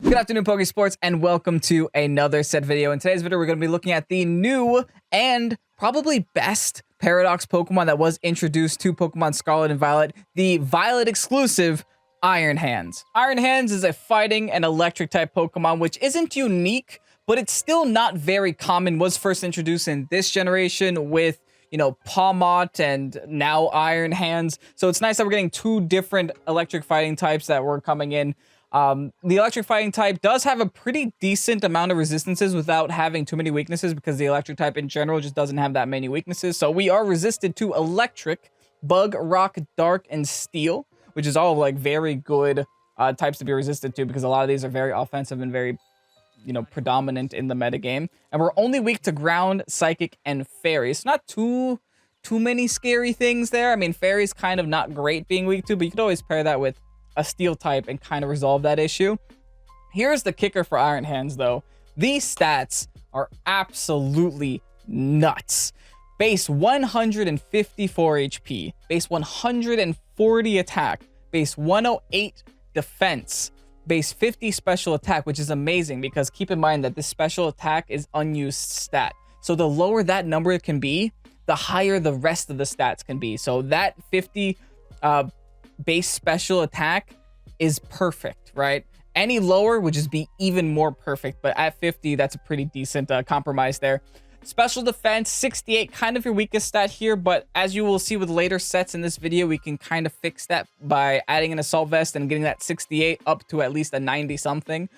Good afternoon, Pokesports, and welcome to another set video. In today's video, we're going to be looking at the new and probably best Paradox Pokemon that was introduced to Pokemon Scarlet and Violet, the Violet exclusive Iron Hands. Iron Hands is a fighting and electric type Pokemon, which isn't unique, but it's still not very common. Was first introduced in this generation with, you know, Pawmot and now Iron Hands. So it's nice that we're getting two different electric fighting types that were coming in. The electric fighting type does have a pretty decent amount of resistances without having too many weaknesses, because the electric type in general just doesn't have that many weaknesses. So we are resisted to electric, bug, rock, dark, and steel, which is all like very good types to be resisted to, because a lot of these are very offensive and very, you know, predominant in the metagame. And we're only weak to ground, psychic, and fairy. It's not too many scary things there. I mean, fairy's kind of not great being weak to, but you could always pair that with a steel type and kind of resolve that issue. Here's the kicker for Iron Hands, though. These stats are absolutely nuts. Base 154 HP, base 140 attack, base 108 defense, base 50 special attack, which is amazing because keep in mind that this special attack is unused stat. So the lower that number can be, the higher the rest of the stats can be. So that 50 base special attack is perfect, right? Any lower would just be even more perfect, but at 50, that's a pretty decent compromise there. Special defense, 68, kind of your weakest stat here, but as you will see with later sets in this video, we can kind of fix that by adding an assault vest and getting that 68 up to at least a 90 something.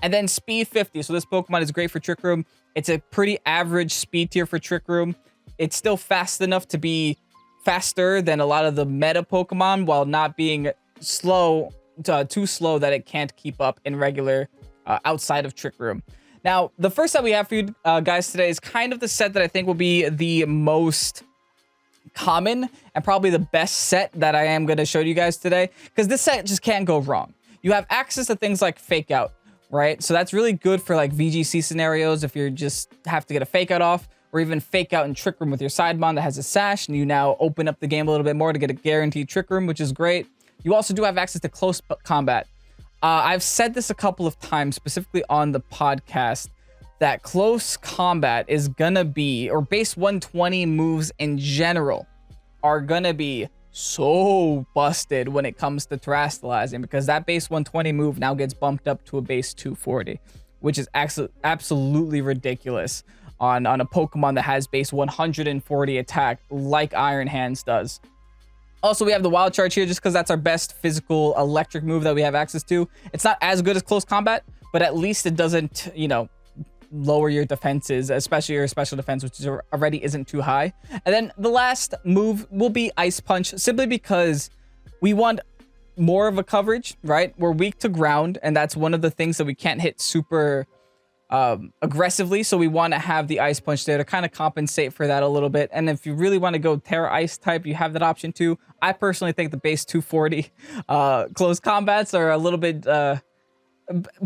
And then speed 50. So this Pokemon is great for Trick Room. It's a pretty average speed tier for Trick Room. It's still fast enough to be faster than a lot of the meta Pokemon while not being slow, too slow that it can't keep up in regular outside of Trick Room. Now, the first set we have for you guys today is kind of the set that I think will be the most common and probably the best set that I am going to show you guys today, because this set just can't go wrong. You have access to things like Fake Out, right? So that's really good for like VGC scenarios if you just have to get a Fake Out off, or even Fake Out in Trick Room with your Sidemon that has a sash, and you now open up the game a little bit more to get a guaranteed Trick Room, which is great. You also do have access to close combat. I've said this a couple of times, specifically on the podcast, that close combat is gonna be, or base 120 moves in general, are gonna be so busted when it comes to terastallizing, because that base 120 move now gets bumped up to a base 240, which is absolutely ridiculous on a Pokemon that has base 140 attack like Iron Hands does. Also, we have the Wild Charge here just because that's our best physical electric move that we have access to. It's not as good as close combat, but at least it doesn't, you know, lower your defenses, especially your special defense, which already isn't too high. And then the last move will be Ice Punch, simply because we want more of a coverage, right? We're weak to ground, and that's one of the things that we can't hit super aggressively, so we want to have the Ice Punch there to kind of compensate for that a little bit. And if you really want to go Tera Ice type, you have that option too. I personally think the base 240 close combats are a little bit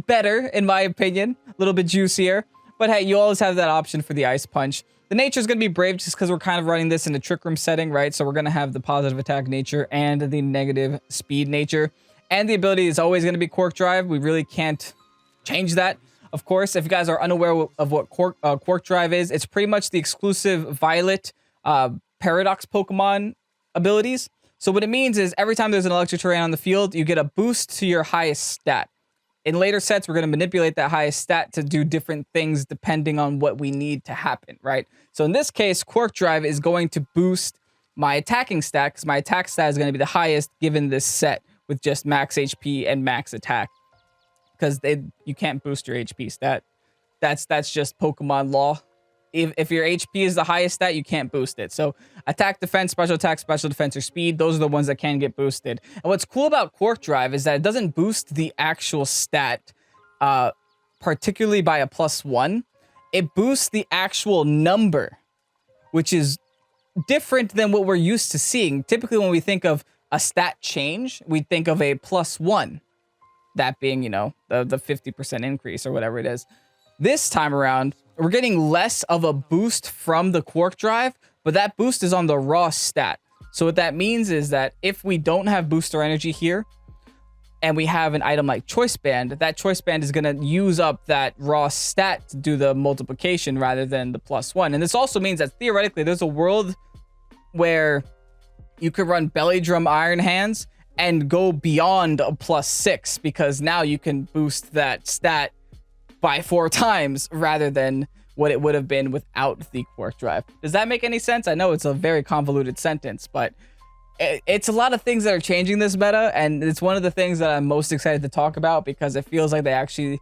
better, in my opinion, a little bit juicier, but hey, you always have that option for the Ice Punch. The nature is going to be Brave just because we're kind of running this in a Trick Room setting, right? So we're going to have the positive attack nature and the negative speed nature, and the ability is always going to be Quark Drive. We really can't change that. Of course, if you guys are unaware of what Quark Drive is, it's pretty much the exclusive Violet Paradox Pokemon abilities. So what it means is every time there's an electric terrain on the field, you get a boost to your highest stat. In later sets, we're going to manipulate that highest stat to do different things depending on what we need to happen, right? So in this case, Quark Drive is going to boost my attacking stat, because my attack stat is going to be the highest given this set with just max HP and max attack. Because you can't boost your HP stat. That's just Pokemon law. If your HP is the highest stat, you can't boost it. So attack, defense, special attack, special defense, or speed, those are the ones that can get boosted. And what's cool about Quark Drive is that it doesn't boost the actual stat, particularly by a +1. It boosts the actual number, which is different than what we're used to seeing. Typically, when we think of a stat change, we think of a +1. That being, you know, the 50% increase or whatever it is. This time around, we're getting less of a boost from the Quark Drive, but that boost is on the raw stat. So what that means is that if we don't have booster energy here, and we have an item like Choice Band, that Choice Band is going to use up that raw stat to do the multiplication rather than the +1. And this also means that theoretically there's a world where you could run Belly Drum Iron Hands and go beyond a +6, because now you can boost that stat by 4 times rather than what it would have been without the Quark drive. Does that make any sense? I know it's a very convoluted sentence, but it's a lot of things that are changing this meta, and it's one of the things that I'm most excited to talk about, because it feels like they actually,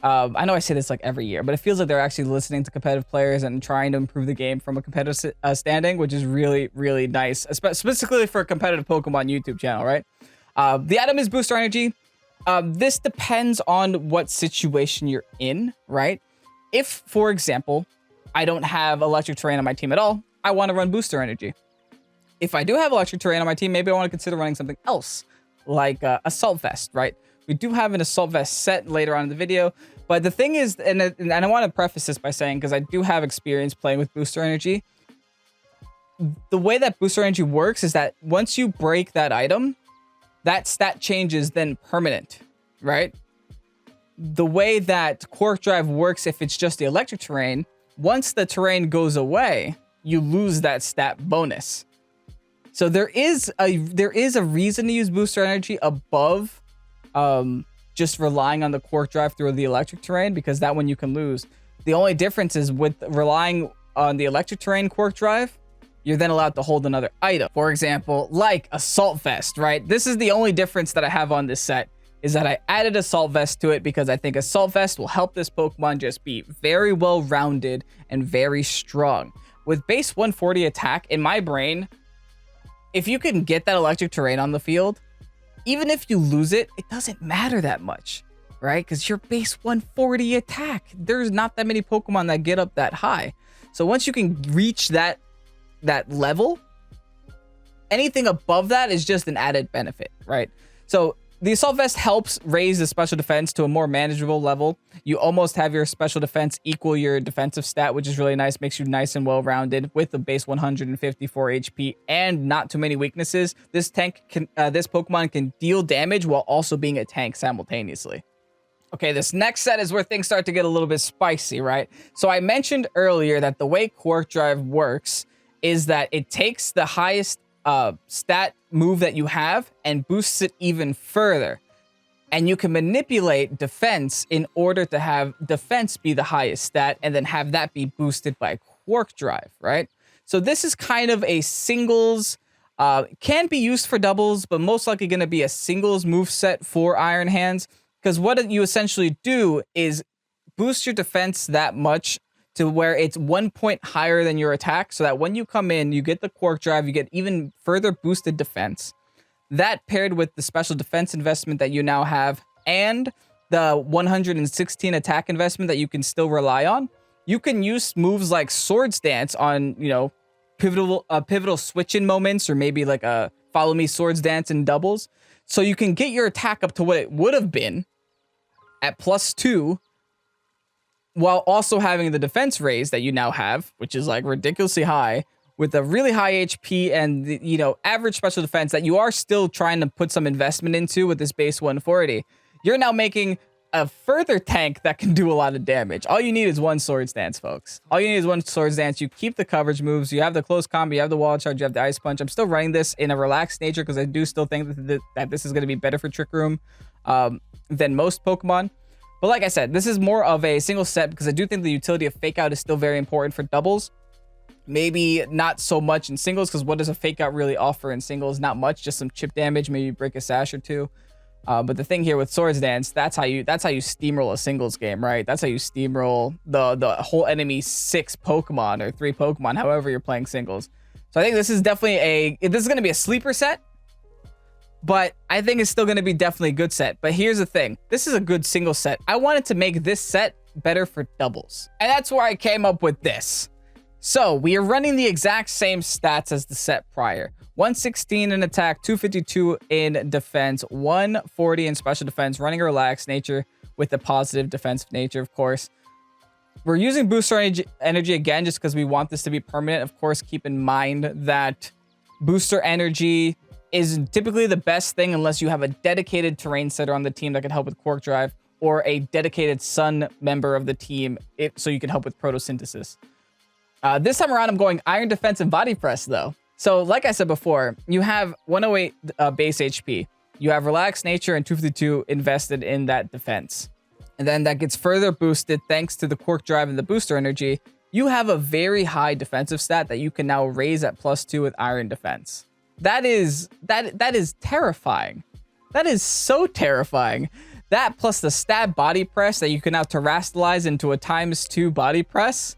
I know I say this like every year, but it feels like they're actually listening to competitive players and trying to improve the game from a competitive standing, which is really, really nice, specifically for a competitive Pokemon YouTube channel, right? The item is Booster Energy. This depends on what situation you're in, right? If, for example, I don't have Electric Terrain on my team at all, I want to run Booster Energy. If I do have Electric Terrain on my team, maybe I want to consider running something else, like Assault Vest, right? We do have an Assault Vest set later on in the video, but the thing is, and I want to preface this by saying, because I do have experience playing with Booster Energy, the way that Booster Energy works is that once you break that item, that stat change is then permanent, right? The way that Quark Drive works, if it's just the Electric Terrain, once the terrain goes away, you lose that stat bonus. So there is a reason to use Booster Energy above just relying on the Quark Drive through the Electric Terrain, because that one you can lose. The only difference is with relying on the Electric Terrain Quark Drive, you're then allowed to hold another item. For example, like Assault Vest, right? This is the only difference that I have on this set, is that I added Assault Vest to it because I think Assault Vest will help this Pokemon just be very well-rounded and very strong. With base 140 attack, in my brain, if you can get that Electric Terrain on the field, even if you lose it, it doesn't matter that much, right? Because you're base 140 attack. There's not that many Pokemon that get up that high. So once you can reach that level, anything above that is just an added benefit, right? So the Assault Vest helps raise the special defense to a more manageable level. You almost have your special defense equal your defensive stat, which is really nice. Makes you nice and well-rounded with the base 154 HP and not too many weaknesses. This Pokemon can deal damage while also being a tank simultaneously. Okay, this next set is where things start to get a little bit spicy, right? So I mentioned earlier that the way Quark Drive works is that it takes the highest stat move that you have and boosts it even further. And you can manipulate defense in order to have defense be the highest stat and then have that be boosted by Quark Drive, right? So this is kind of a singles, can be used for doubles, but most likely going to be a singles move set for Iron Hands, because what you essentially do is boost your defense that much to where it's 1 point higher than your attack, so that when you come in, you get the Quark Drive, you get even further boosted defense. That paired with the special defense investment that you now have and the 116 attack investment that you can still rely on, you can use moves like Swords Dance on, you know, pivotal switch-in moments, or maybe like a Follow Me Swords Dance in doubles. So you can get your attack up to what it would have been at +2, while also having the defense raise that you now have, which is like ridiculously high, with a really high HP and the, you know, average special defense that you are still trying to put some investment into with this base 140. You're now making a further tank that can do a lot of damage. All you need is one Swords Dance, folks. All you need is one Swords Dance. You keep the coverage moves. You have the close combo. You have the wall charge. You have the Ice Punch. I'm still running this in a relaxed nature because I do still think that this is going to be better for Trick Room than most Pokemon. But like I said, this is more of a single set because I do think the utility of Fake Out is still very important for doubles. Maybe not so much in singles, because what does a Fake Out really offer in singles? Not much, just some chip damage, maybe break a sash or two. But the thing here with Swords Dance, that's how you steamroll a singles game, right? That's how you steamroll the whole enemy 6 Pokemon or 3 Pokemon, however you're playing singles. So I think this is definitely this is going to be a sleeper set, but I think it's still going to be definitely a good set. But here's the thing. This is a good single set. I wanted to make this set better for doubles. And that's where I came up with this. So we are running the exact same stats as the set prior. 116 in attack, 252 in defense, 140 in special defense, running a relaxed nature with a positive defensive nature, of course. We're using Booster Energy again just because we want this to be permanent. Of course, keep in mind that Booster Energy is typically the best thing unless you have a dedicated terrain setter on the team that can help with Quark Drive, or a dedicated Sun member of the team so you can help with photosynthesis. This time around, I'm going Iron Defense and Body Press, though. So, like I said before, you have 108 base HP. You have Relaxed Nature and 252 invested in that defense. And then that gets further boosted thanks to the Quark Drive and the Booster Energy. You have a very high defensive stat that you can now raise at +2 with Iron Defense. That is terrifying. That is so terrifying. That plus the stab body press that you can now terrestrialize into a ×2 body press.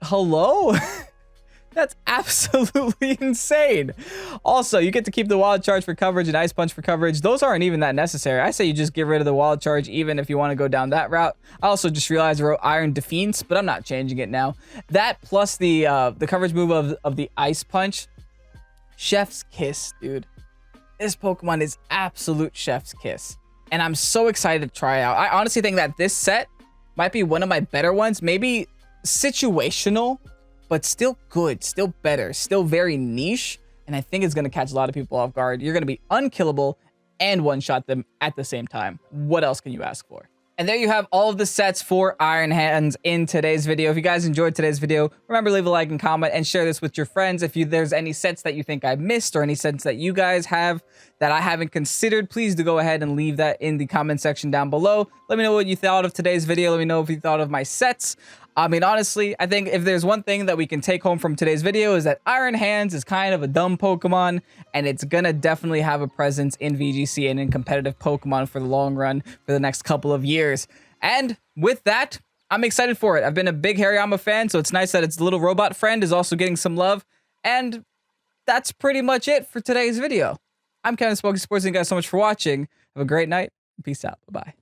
Hello? That's absolutely insane. Also, you get to keep the Wild Charge for coverage and Ice Punch for coverage. Those aren't even that necessary. I say you just get rid of the Wild Charge even if you want to go down that route. I also just realized I wrote Iron Defense, but I'm not changing it now. That plus the coverage move of the Ice Punch. Chef's kiss, dude. This Pokemon is absolute chef's kiss. And I'm so excited to try out. I honestly think that this set might be one of my better ones. Maybe situational, but still good, still better, still very niche. And I think it's going to catch a lot of people off guard. You're going to be unkillable and one-shot them at the same time. What else can you ask for? And there you have all of the sets for Iron Hands in today's video. If you guys enjoyed today's video, remember leave a like and comment and share this with your friends. If there's any sets that you think I missed or any sets that you guys have that I haven't considered, please do go ahead and leave that in the comment section down below. Let me know what you thought of today's video. Let me know if you thought of my sets. I mean, honestly, I think if there's one thing that we can take home from today's video is that Iron Hands is kind of a dumb Pokemon, and it's gonna definitely have a presence in VGC and in competitive Pokemon for the long run for the next couple of years. And with that, I'm excited for it. I've been a big Hariyama fan, so it's nice that its little robot friend is also getting some love. And that's pretty much it for today's video. I'm Kevin Pokesports, and thank you guys so much for watching. Have a great night. Peace out. Bye-bye.